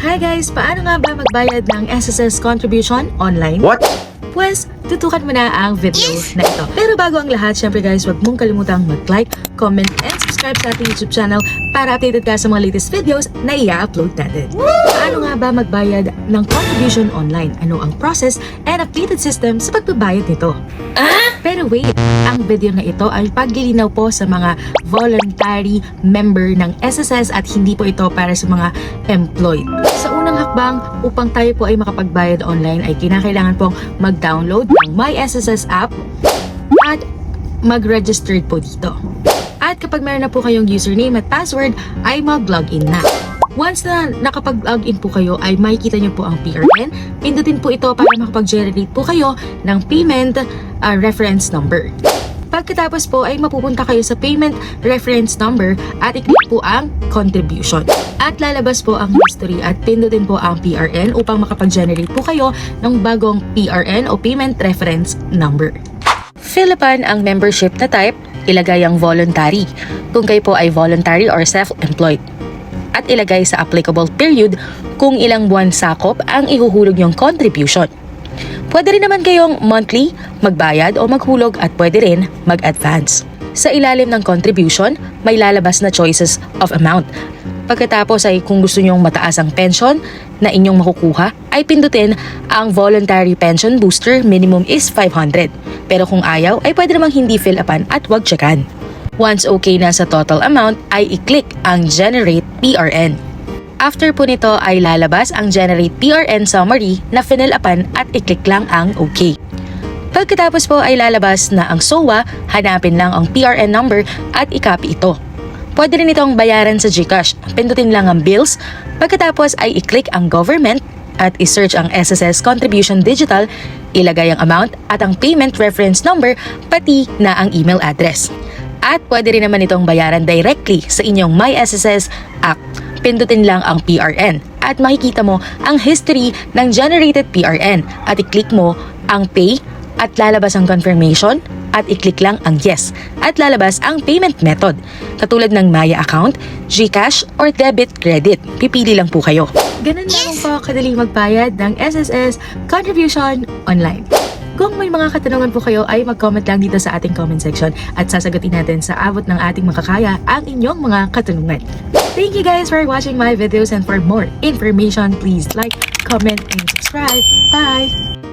Hi guys! Paano nga ba magbayad ng SSS contribution online? What? Pwes, tutukan mo na ang video na ito. Pero bago ang lahat, syempre guys, huwag mong kalimutang mag-like, comment, and subscribe sa ating YouTube channel para updated ka sa mga latest videos na i-upload natin. Paano nga ba magbayad ng contribution online? Ano ang process and updated system sa pagbabayad nito? Pero wait, ang video na ito ay paglilinaw po sa mga voluntary member ng SSS at hindi po ito para sa mga employed. Sa unang hakbang, upang tayo po ay makapagbayad online ay kinakailangan pong mag-download ng My SSS app at mag-registered po dito. At kapag meron na po kayong username at password, ay mag-login na. Once na nakapag-login po kayo ay makikita nyo po ang PRN. Pindutin po ito para makapag-generate po kayo ng payment reference number. Pagkatapos po ay mapupunta kayo sa payment reference number at i-click po ang contribution. At lalabas po ang history at pindutin po ang PRN upang makapag-generate po kayo ng bagong PRN o payment reference number. Fill upan ang membership na type, ilagay ang voluntary kung kayo po ay voluntary or self-employed. At ilagay sa applicable period kung ilang buwan sakop ang ihuhulog yung contribution. Pwede rin naman kayong monthly, magbayad o maghulog at pwede rin mag-advance. Sa ilalim ng contribution, may lalabas na choices of amount. Pagkatapos ay kung gusto nyong mataas ang pension na inyong makukuha, ay pindutin ang voluntary pension booster minimum is 500. Pero kung ayaw, ay pwede namang hindi fill upan at wag tsagan. Once okay na sa total amount, ay i-click ang Generate PRN. After po nito ay lalabas ang Generate PRN Summary na fill upan at i-click lang ang OK. Pagkatapos po ay lalabas na ang SOA, hanapin lang ang PRN number at i-copy ito. Pwede rin itong bayaran sa GCash. Pindutin lang ang bills. Pagkatapos ay i-click ang government at i-search ang SSS Contribution Digital, ilagay ang amount at ang payment reference number pati na ang email address. At pwede rin naman itong bayaran directly sa inyong My SSS app. Pindutin lang ang PRN at makikita mo ang history ng generated PRN at i-click mo ang pay at lalabas ang confirmation at i-click lang ang yes at lalabas ang payment method. Katulad ng Maya account, GCash or debit credit. Pipili lang po kayo. Ganun lang po kadali magbayad ng SSS contribution online. Kung may mga katanungan po kayo ay mag-comment lang dito sa ating comment section at sasagutin natin sa abot ng ating makakaya ang inyong mga katanungan. Thank you guys for watching my videos and for more information, please like, comment, and subscribe. Bye!